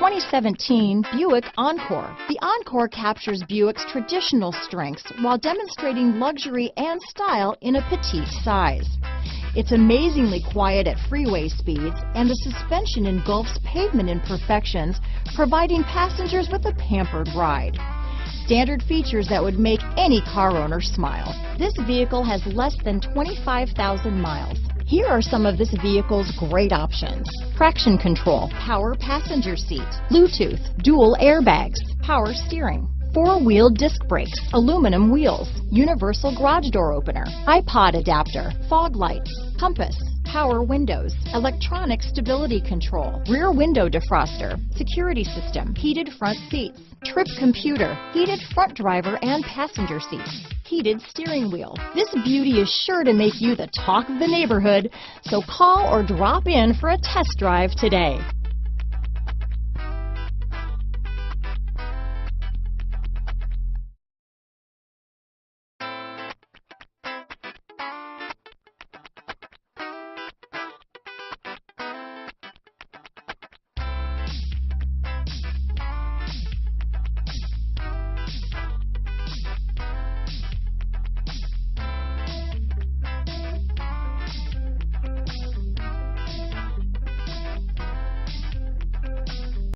2017 Buick Encore. The Encore captures Buick's traditional strengths while demonstrating luxury and style in a petite size. It's amazingly quiet at freeway speeds, and the suspension engulfs pavement imperfections, providing passengers with a pampered ride. Standard features that would make any car owner smile. This vehicle has less than 25,000 miles. Here are some of this vehicle's great options: traction control, power passenger seat, Bluetooth, dual airbags, power steering, four-wheel disc brakes, aluminum wheels, universal garage door opener, iPod adapter, fog lights, compass, power windows, electronic stability control, rear window defroster, security system, heated front seats, trip computer, heated front driver and passenger seats, heated steering wheel. This beauty is sure to make you the talk of the neighborhood, so call or drop in for a test drive today.